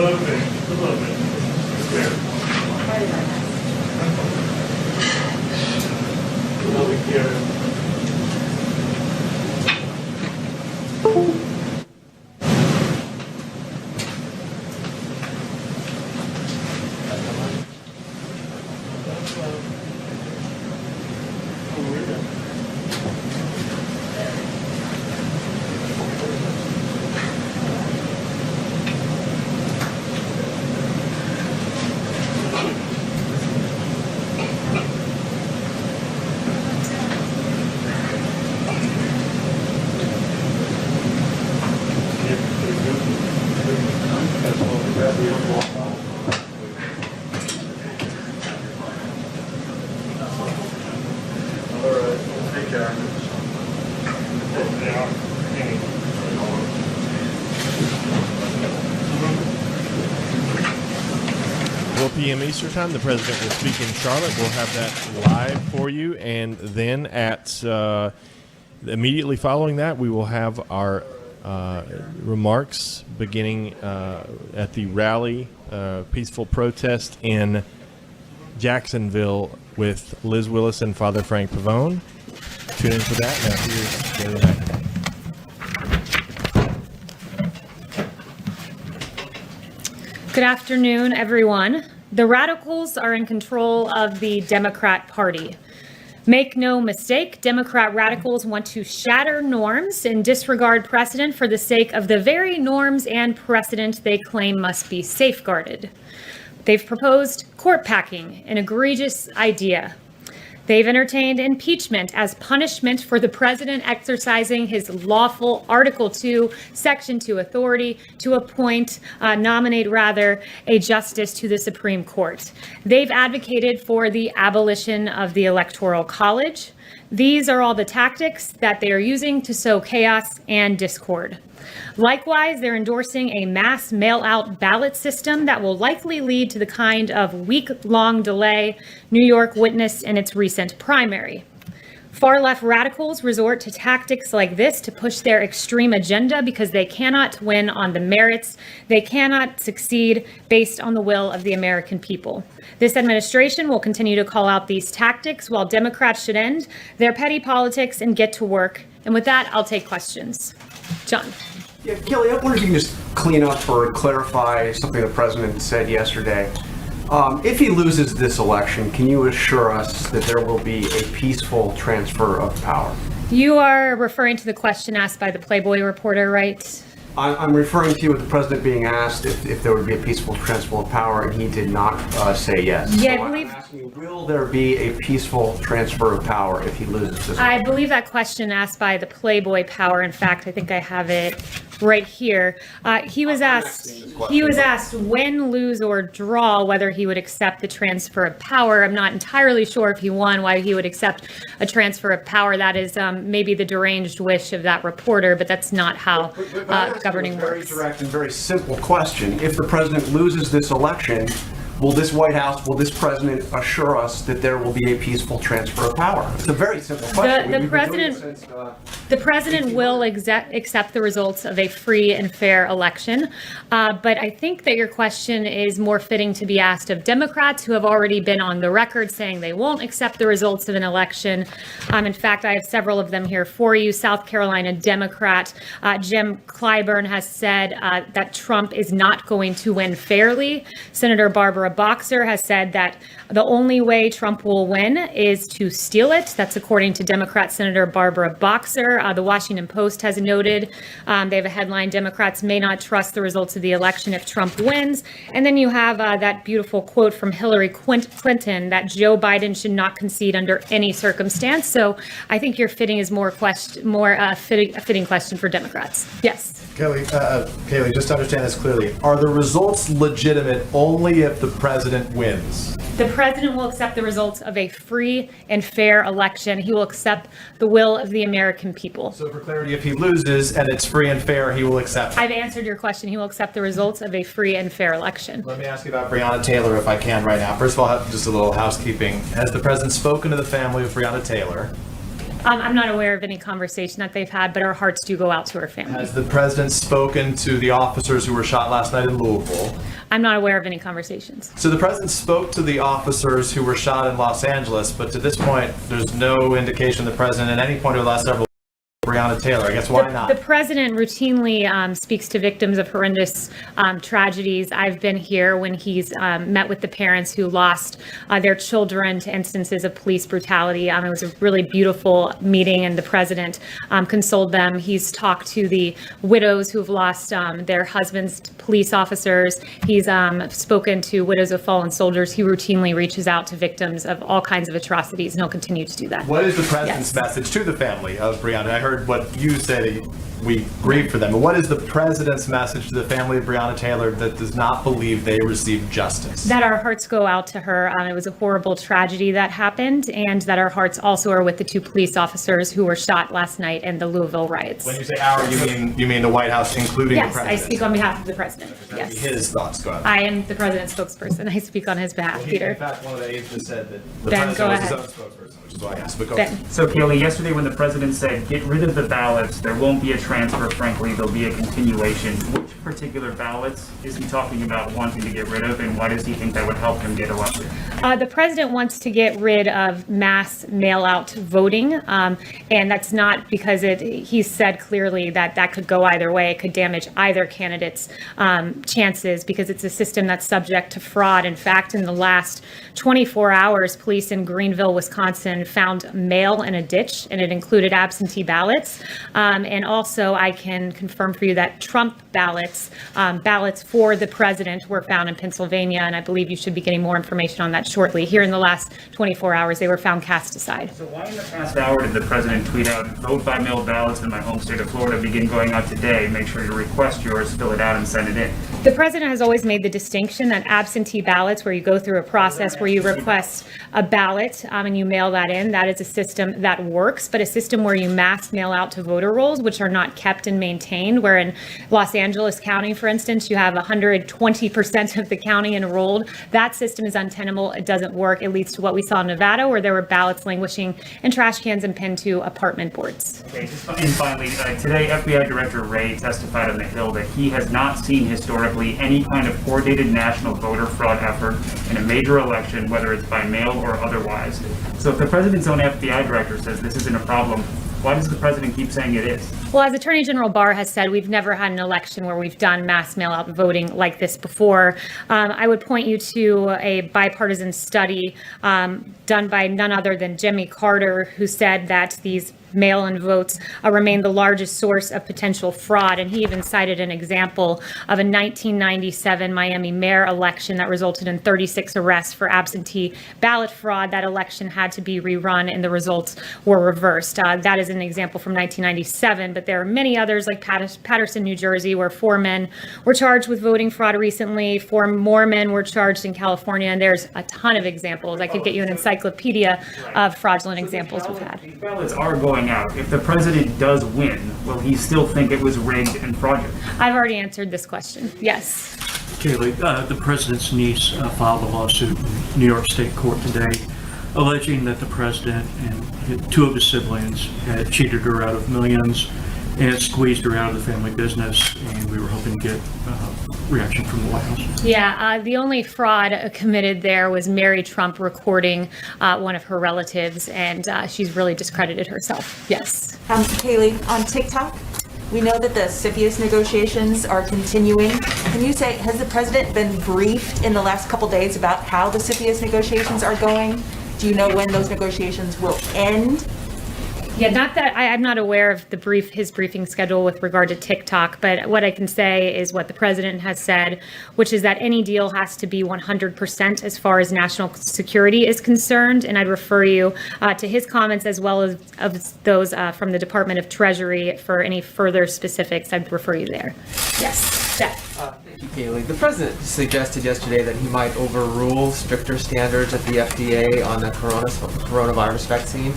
little bit. There. Over here. p.m. Eastern Time. The President will speak in Charlotte. We'll have that live for you. And then at immediately following that, we will have our remarks beginning at the rally, peaceful protest in Jacksonville with Liz Willis and Father Frank Pavone. Tune in for that. Now here's Kayleigh McEnany. Good afternoon, everyone. The radicals are in control of the Democrat Party. Make no mistake, Democrat radicals want to shatter norms and disregard precedent for the sake of the very norms and precedent they claim must be safeguarded. They've proposed court packing, an egregious idea. They've entertained impeachment as punishment for the president exercising his lawful Article 2, Section 2 authority to nominate a justice to the Supreme Court. They've advocated for the abolition of the Electoral College. These are all the tactics that they are using to sow chaos and discord. Likewise, they're endorsing a mass mail-out ballot system that will likely lead to the kind of week-long delay New York witnessed in its recent primary. Far-left radicals resort to tactics like this to push their extreme agenda because they cannot win on the merits. They cannot succeed based on the will of the American people. This administration will continue to call out these tactics while Democrats should end their petty politics and get to work. And with that, I'll take questions. John. Yeah, Kelly, I wonder if you can just clean up or clarify something the president said yesterday. If he loses this election, can you assure us that there will be a peaceful transfer of power? You are referring to the question asked by the Playboy reporter, right? I'm referring to you with the president being asked if there would be a peaceful transfer of power, and he did not say yes. Yeah, so I believe. I'm asking you, will there be a peaceful transfer of power if he loses this election? I believe that question asked by the Playboy Power. In fact, I think I have it right here. He was asked win, lose, or draw whether he would accept the transfer of power. I'm not entirely sure if he won why he would accept a transfer of power. That is maybe the deranged wish of that reporter, but that's not how governing works. Very direct and very simple question. If the president loses this election, will this White House, will this president assure us that there will be a peaceful transfer of power? It's a very simple question. The president will accept the results of a free and fair election. But I think that your question is more fitting to be asked of Democrats who have already been on the record saying they won't accept the results of an election. In fact, I have several of them here for you. South Carolina Democrat Jim Clyburn has said that Trump is not going to win fairly. Senator Barbara Boxer has said that the only way Trump will win is to steal it. That's according to Democrat Senator Barbara Boxer. The Washington Post has noted, they have a headline, Democrats may not trust the results of the election if Trump wins. And then you have that beautiful quote from Hillary Clinton that Joe Biden should not concede under any circumstance. So I think your fitting is a fitting question for Democrats. Yes. Kayleigh, just to understand this clearly, are the results legitimate only if the president wins? The president will accept the results of a free and fair election. He will accept the will of the American people. So for clarity, if he loses and it's free and fair, he will accept it. I've answered your question. He will accept the results of a free and fair election. Let me ask you about Breonna Taylor, if I can, right now. First of all, just a little housekeeping. Has the president spoken to the family of Breonna Taylor? I'm not aware of any conversation that they've had, but our hearts do go out to her family. Has the president spoken to the officers who were shot last night in Louisville? I'm not aware of any conversations. So the president spoke to the officers who were shot in Los Angeles, but to this point, there's no indication the president at any point over the last several Brianna Taylor. I guess why not? The president routinely speaks to victims of horrendous tragedies. I've been here when he's met with the parents who lost their children to instances of police brutality. It was a really beautiful meeting, and the president consoled them. He's talked to the widows who've lost their husbands to police officers. He's spoken to widows of fallen soldiers. He routinely reaches out to victims of all kinds of atrocities, and he'll continue to do that. What is the president's message to the family of Brianna? I heard what you said, we grieve for them. But what is the president's message to the family of Brianna Taylor that does not believe they received justice? That our hearts go out to her. It was a horrible tragedy that happened, and that our hearts also are with the 2 police officers who were shot last night in the Louisville riots. When you say our, you mean the White House, including the Yes, president? I speak on behalf of the president. Yes. His thoughts, go ahead. I am the president's spokesperson. I speak on his behalf, In Peter. fact, one of the aides just said that the Ben, president go was his ahead. own spokesperson, which is why I asked. But go Ben. ahead. So Kayleigh, yesterday when the president said, get rid of the ballots, there won't be a transfer, frankly, there'll be a continuation. Which particular ballots is he talking about wanting to get rid of, and why does he think that would help him get elected? The president wants to get rid of mass mail-out voting, and that's not because he said clearly that could go either way. It could damage either candidate's chances because it's a system that's subject to fraud. In fact, in the last 24 hours, police in Greenville, Wisconsin found mail in a ditch, and it included absentee ballots. And also, I can confirm for you that Trump ballots for the president were found in Pennsylvania, and I believe you should be getting more information on that shortly. Here in the last 24 hours, they were found cast aside. So why in the past hour did the president tweet out, vote by mail ballots in my home state of Florida begin going out today, make sure you request yours, fill it out, and send it in? The president has always made the distinction that absentee ballots, where you go through a process where you request a ballot and you mail that in, that is a system that works, but a system where you mass mail out to voter rolls, which are not kept and maintained, where in Los Angeles County, for instance, you have 120% of the county enrolled. That system is untenable. It doesn't work. It leads to what we saw in Nevada, where there were ballots languishing in trash cans and pinned to apartment boards. Okay, and finally, today FBI Director Wray testified on the Hill that he has not seen historically any kind of coordinated national voter fraud effort in a major election, whether it's by mail or otherwise. So if the president's own FBI director says this isn't a problem, why does the president keep saying it is? Well, as Attorney General Barr has said, we've never had an election where we've done mass mail-out voting like this before. I would point you to a bipartisan study done by none other than Jimmy Carter, who said that these mail-in votes remain the largest source of potential fraud. And he even cited an example of a 1997 Miami mayor election that resulted in 36 arrests for absentee ballot fraud. That election had to be rerun and the results were reversed. That is an example from 1997, but there are many others like Patterson, New Jersey, where 4 men were charged with voting fraud recently. 4 more men were charged in California, and there's a ton of examples. I could get you an encyclopedia of fraudulent examples we've had. These ballots are going out. If the president does win, will he still think it was rigged and fraudulent? I've already answered this question. Yes. Kayleigh, the president's niece filed a lawsuit in New York State Court today alleging that the president and 2 of his siblings had cheated her out of millions and squeezed her out of the family business, and we were hoping to get reaction from the White House. Yeah, the only fraud committed there was Mary Trump recording one of her relatives, and she's really discredited herself. Yes. Kayleigh, on TikTok, we know that the CFIUS negotiations are continuing. Can you say, has the president been briefed in the last couple days about how the CFIUS negotiations are going? Do you know when those negotiations will end? Yeah, not that I'm not aware of his briefing schedule with regard to TikTok, but what I can say is what the president has said, which is that any deal has to be 100% as far as national security is concerned. And I'd refer you to his comments as well as of those from the Department of Treasury for any further specifics. I'd refer you there. Yes. Jeff. Thank you, Kayleigh. The president suggested yesterday that he might overrule stricter standards at the FDA on the coronavirus vaccine.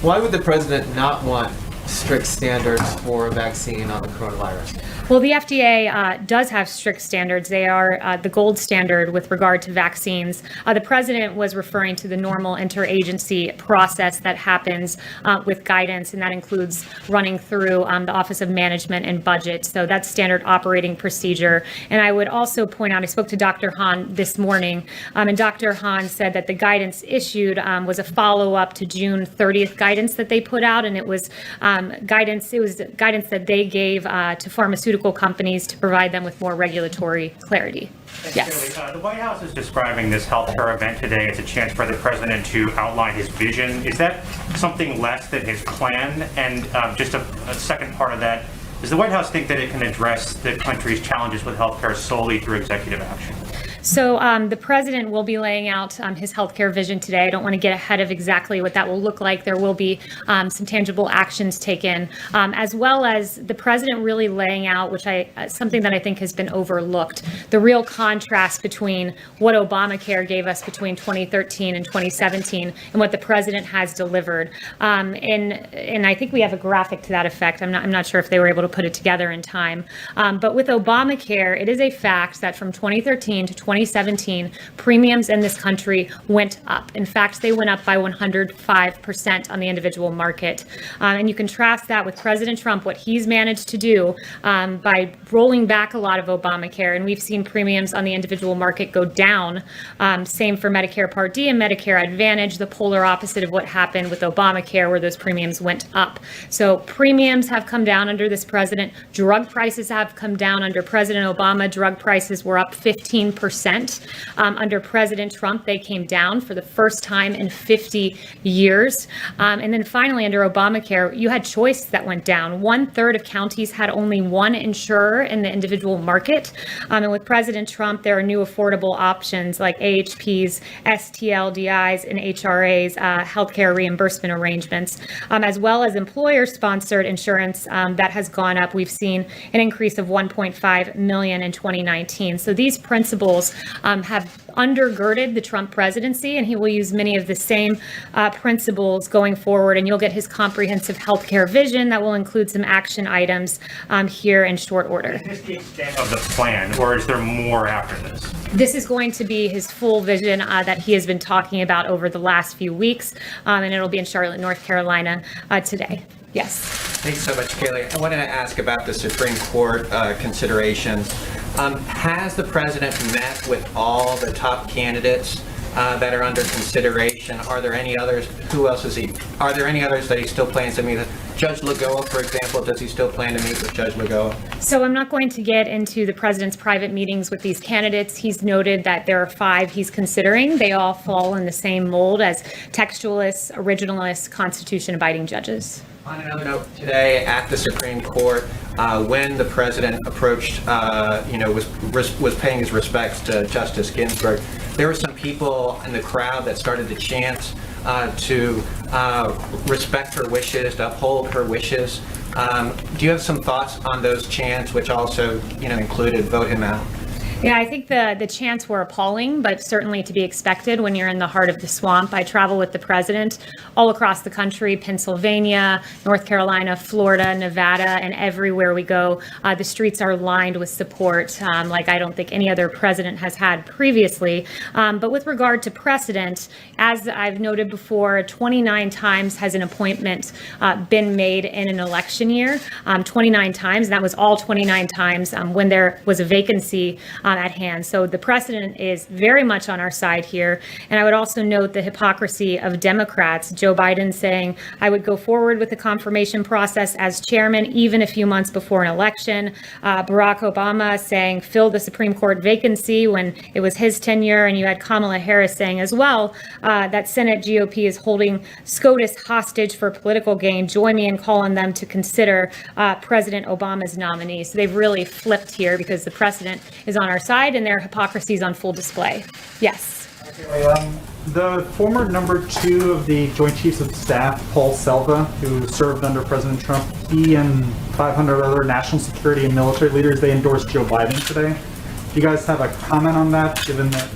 Why would the president not want strict standards for a vaccine on the coronavirus? Well, the FDA does have strict standards. They are the gold standard with regard to vaccines. The president was referring to the normal interagency process that happens with guidance, and that includes running through the Office of Management and Budget. So that's standard operating procedure. And I would also point out, I spoke to Dr. Hahn this morning, and Dr. Hahn said that the guidance issued was a follow-up to June 30th guidance that they put out, and it was guidance. It was guidance that they gave to pharmaceutical companies to provide them with more regulatory clarity. Yes. The White House is describing this healthcare event today as a chance for the president to outline his vision. Is that something less than his plan? And just a second part of that, does the White House think that it can address the country's challenges with healthcare solely through executive action? So the president will be laying out his healthcare vision today. I don't want to get ahead of exactly what that will look like. There will be some tangible actions taken, as well as the president really laying out, which something that I think has been overlooked, the real contrast between what Obamacare gave us between 2013 and 2017 and what the president has delivered. And I think we have a graphic to that effect. I'm not sure if they were able to put it together in time. But with Obamacare, it is a fact that from 2013 to 2017, premiums in this country went up. In fact, they went up by 105% on the individual market. And you contrast that with President Trump, what he's managed to do by rolling back a lot of Obamacare. And we've seen premiums on the individual market go down. Same for Medicare Part D and Medicare Advantage, the polar opposite of what happened with Obamacare, where those premiums went up. So premiums have come down under this president. Drug prices have come down under President Obama. Drug prices were up 15%. Under President Trump, they came down for the first time in 50 years. And then finally, under Obamacare, you had choice that went down. 1/3 of counties had only one insurer in the individual market. And with President Trump, there are new affordable options like AHPs, STLDIs, and HRAs, healthcare reimbursement arrangements, as well as employer-sponsored insurance that has gone up. We've seen an increase of 1.5 million in 2019. So these principles have undergirded the Trump presidency, and he will use many of the same principles going forward. And you'll get his comprehensive healthcare vision that will include some action items here in short order. Is this the extent of the plan, or is there more after this? This is going to be his full vision that he has been talking about over the last few weeks, and it'll be in Charlotte, North Carolina today. Yes. Thanks so much, Kayleigh. I wanted to ask about the Supreme Court considerations. Has the president met with all the top candidates that are under consideration? Are there any others? Who else is he? Are there any others that he still plans to meet with? Judge Lagoa, for example, does he still plan to meet with Judge Lagoa? So I'm not going to get into the president's private meetings with these candidates. He's noted that there are 5 he's considering. They all fall in the same mold as textualists, originalists, Constitution-abiding judges. On another note, today at the Supreme Court, when the president approached, was paying his respects to Justice Ginsburg, there were some people in the crowd that started to chant to respect her wishes, to uphold her wishes. Do you have some thoughts on those chants, which also, included vote him out? Yeah, I think the chants were appalling, but certainly to be expected when you're in the heart of the swamp. I travel with the president all across the country, Pennsylvania, North Carolina, Florida, Nevada, and everywhere we go, the streets are lined with support like I don't think any other president has had previously. But with regard to precedent, as I've noted before, 29 times has an appointment been made in an election year, 29 times, and that was all 29 times when there was a vacancy at hand. So the precedent is very much on our side here. And I would also note the hypocrisy of Democrats. Joe Biden saying, I would go forward with the confirmation process as chairman, even a few months before an election. Barack Obama saying, fill the Supreme Court vacancy when it was his tenure. And you had Kamala Harris saying as well, that Senate GOP is holding SCOTUS hostage for political gain. Join me in calling them to consider President Obama's nominee. So they've really flipped here because the precedent is on our side and their hypocrisy is on full display. Yes. The former number 2 of the Joint Chiefs of Staff, Paul Selva, who served under President Trump, he and 500 other national security and military leaders, they endorsed Joe Biden today. Do you guys have a comment on that, given that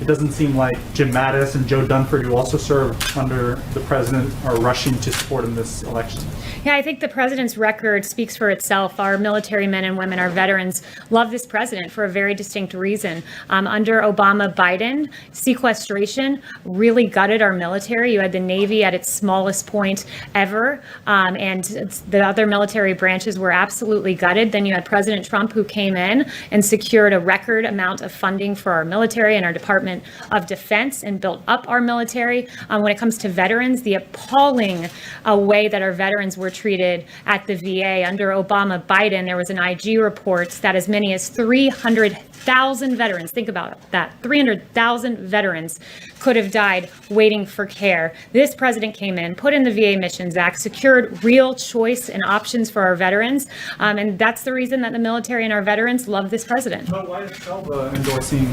it doesn't seem like Jim Mattis and Joe Dunford, who also served under the president, are rushing to support in this election. Yeah, I think the president's record speaks for itself. Our military men and women, our veterans, love this president for a very distinct reason. Under Obama Biden, sequestration really gutted our military. You had the Navy at its smallest point ever, and the other military branches were absolutely gutted. Then you had President Trump, who came in and secured a record amount of funding for our military and our Department of Defense and built up our military. When it comes to veterans, the appalling way that our veterans were treated at the VA under Obama Biden, there was an IG report that as many as 300,000 veterans, think about that, 300,000 veterans could have died waiting for care. This president came in, put in the VA Missions Act, secured real choice and options for our veterans, and that's the reason that the military and our veterans love this president. But why is Selva endorsing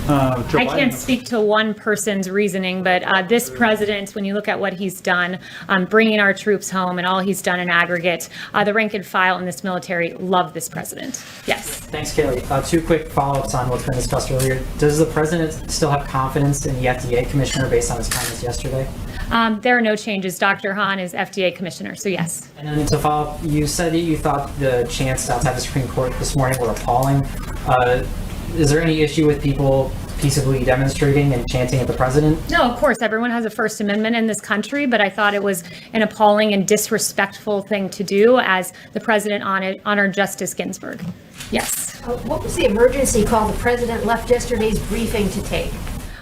Joe I can't Biden? speak to one person's reasoning, but this president, when you look at what he's done, bringing our troops home and all he's done in aggregate, the rank and file in this military love this president. Yes. Thanks, Kayleigh. Two quick follow-ups on what's been discussed earlier. Does the president still have confidence in the FDA commissioner based on his comments yesterday? There are no changes. Dr. Hahn is FDA commissioner, so yes. And then to follow up, you said that you thought the chants outside the Supreme Court this morning were appalling. Is there any issue with people peaceably demonstrating and chanting at the president? No, of course, everyone has a First Amendment in this country, but I thought it was an appalling and disrespectful thing to do as the president honored Justice Ginsburg. Yes. What was the emergency call the president left yesterday's briefing to take?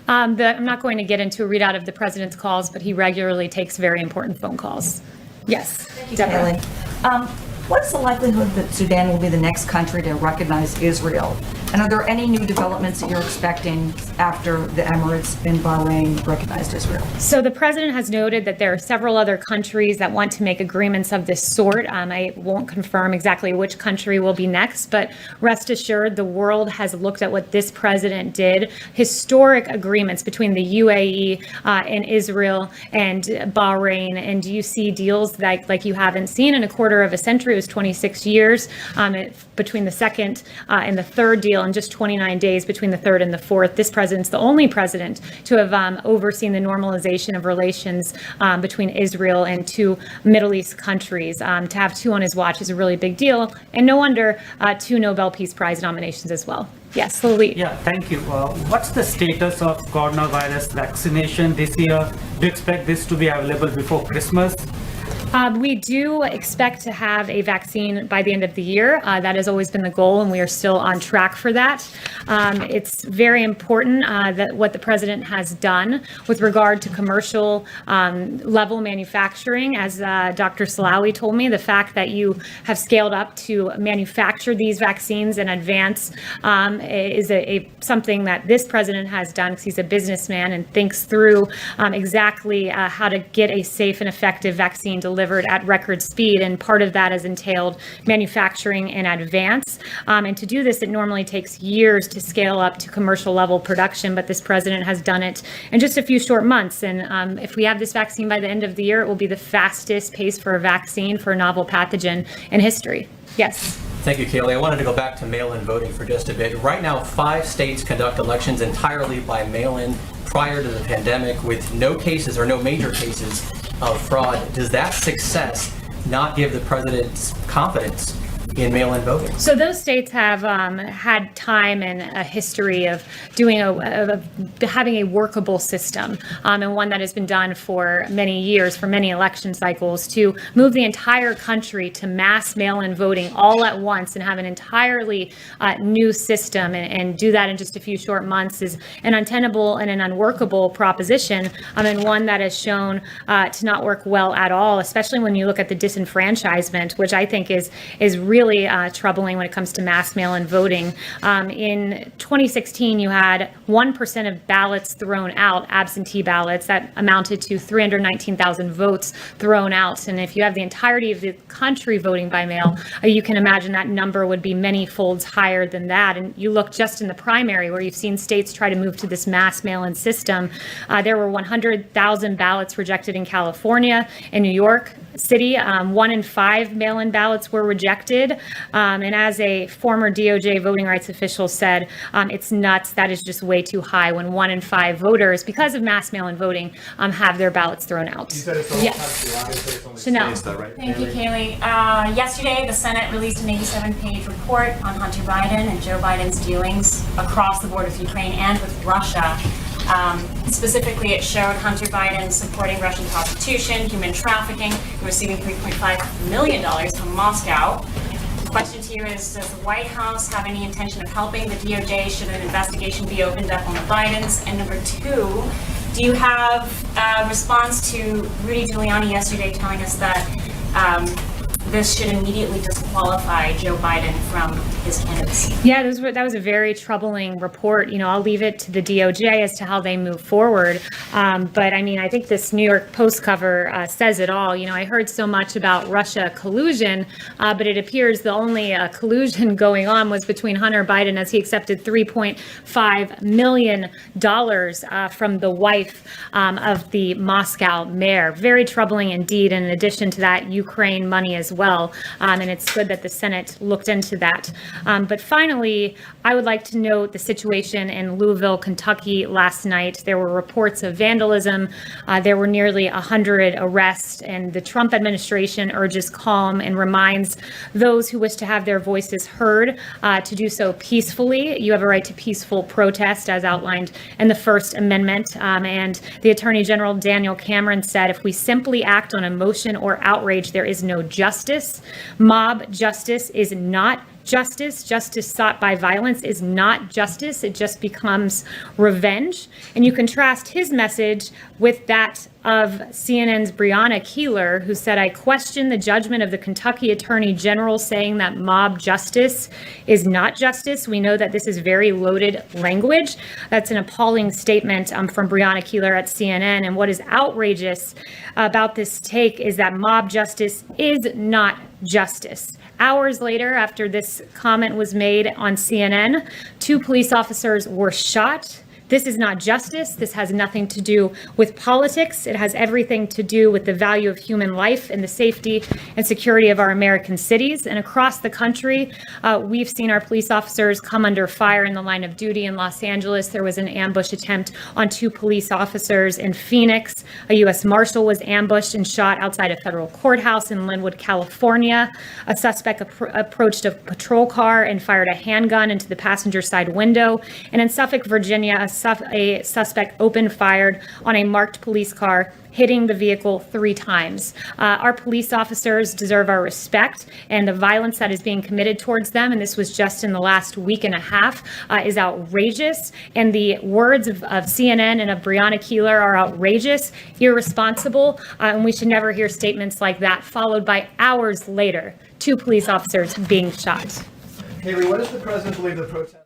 I'm not going to get into a readout of the president's calls, but he regularly takes very important phone calls. Yes. Thank you, Deborah. Kayleigh. What is the likelihood that Sudan will be the next country to recognize Israel? And are there any new developments that you're expecting after the Emirates and Bahrain recognized Israel? So the president has noted that there are several other countries that want to make agreements of this sort. I won't confirm exactly which country will be next, but rest assured the world has looked at what this president did. Historic agreements between the UAE and Israel and Bahrain, and you see deals like you haven't seen in a quarter of a century. It was 26 years between the second and the third deal, and just 29 days between the third and the fourth. This president's the only president to have overseen the normalization of relations between Israel and two Middle East countries. To have two on his watch is a really big deal, and no wonder 2 Nobel Peace Prize nominations as well. Yes, Lily. Yeah, thank you. What's the status of coronavirus vaccination this year? Do you expect this to be available before Christmas? We do expect to have a vaccine by the end of the year. That has always been the goal, and we are still on track for that. It's very important that what the president has done with regard to commercial level manufacturing. As Dr. Salawi told me, the fact that you have scaled up to manufacture these vaccines in advance is something that this president has done, because he's a businessman and thinks through exactly how to get a safe and effective vaccine delivered at record speed, and part of that has entailed manufacturing in advance. And to do this, it normally takes years to scale up to commercial level production, but this president has done it in just a few short months. And if we have this vaccine by the end of the year, it will be the fastest pace for a vaccine for a novel pathogen in history. Yes. Thank you, Kayleigh. I wanted to go back to mail-in voting for just a bit. Right now, 5 states conduct elections entirely by mail-in prior to the pandemic with no cases or no major cases of fraud. Does that success not give the president confidence in mail-in voting? So those states have had time and a history of doing having a workable system, and one that has been done for many years, for many election cycles, to move the entire country to mass mail-in voting all at once and have an entirely new system, and do that in just a few short months is an untenable and an unworkable proposition, and one that has shown to not work well at all, especially when you look at the disenfranchisement, which I think is really troubling when it comes to mass mail-in voting. In 2016, you had 1% of ballots thrown out, absentee ballots, that amounted to 319,000 votes thrown out. And if you have the entirety of the country voting by mail, you can imagine that number would be many folds higher than that. And you look just in the primary, where you've seen states try to move to this mass mail-in system. There were 100,000 ballots rejected in California. In New York, city. 1 in 5 mail-in ballots were rejected. And as a former DOJ voting rights official said, it's nuts. That is just way too high when 1 in 5 voters, because of mass mail-in voting, have their ballots thrown out. Yes. Chanel. Thank you, Kayleigh. Yesterday, the Senate released an 87-page report on Hunter Biden and Joe Biden's dealings across the border with Ukraine and with Russia. Specifically, it showed Hunter Biden supporting Russian prostitution, human trafficking, and receiving $3.5 million from Moscow. The question to you is, does the White House have any intention of helping the DOJ should an investigation be opened up on the Bidens? And number 2, do you have a response to Rudy Giuliani yesterday telling us that this should immediately disqualify Joe Biden from his candidacy? Yeah, that was a very troubling report. You know, I'll leave it to the DOJ as to how they move forward. But I mean, I think this New York Post cover says it all. You know, I heard so much about Russia collusion, but it appears the only collusion going on was between Hunter Biden as he accepted $3.5 million from the wife of the Moscow mayor. Very troubling indeed. And in addition to that, Ukraine money as well. And it's good that the Senate looked into that. But finally, I would like to note the situation in Louisville, Kentucky last night. There were reports of vandalism. There were nearly 100 arrests, and the Trump administration urges calm and reminds those who wish to have their voices heard to do so peacefully. You have a right to peaceful protest as outlined in the First Amendment. And the Attorney General Daniel Cameron said, if we simply act on emotion or outrage, there is no justice. Mob justice is not justice. Justice sought by violence is not justice. It just becomes revenge. And you contrast his message with that of CNN's Brianna Kayleigh, who said, I question the judgment of the Kentucky Attorney General saying that mob justice is not justice. We know that this is very loaded language. That's an appalling statement from Brianna Kayleigh at CNN. And what is outrageous about this take is that mob justice is not justice. Hours later, after this comment was made on CNN, 2 police officers were shot. This is not justice. This has nothing to do with politics. It has everything to do with the value of human life and the safety and security of our American cities. And across the country, we've seen our police officers come under fire in the line of duty. In Los Angeles, there was an ambush attempt on 2 police officers. In Phoenix, a U.S. Marshal was ambushed and shot outside a federal courthouse. In Linwood, California, a suspect approached a patrol car and fired a handgun into the passenger side window. And in Suffolk, Virginia, a suspect opened fire on a marked police car, hitting the vehicle 3 times. Our police officers deserve our respect, and the violence that is being committed towards them, and this was just in the last week and a half, is outrageous. And the words of CNN and of Brianna Kayleigh are outrageous, irresponsible, and we should never hear statements like that, followed by hours later, 2 police officers being shot. Kayleigh, what does the president believe the protest?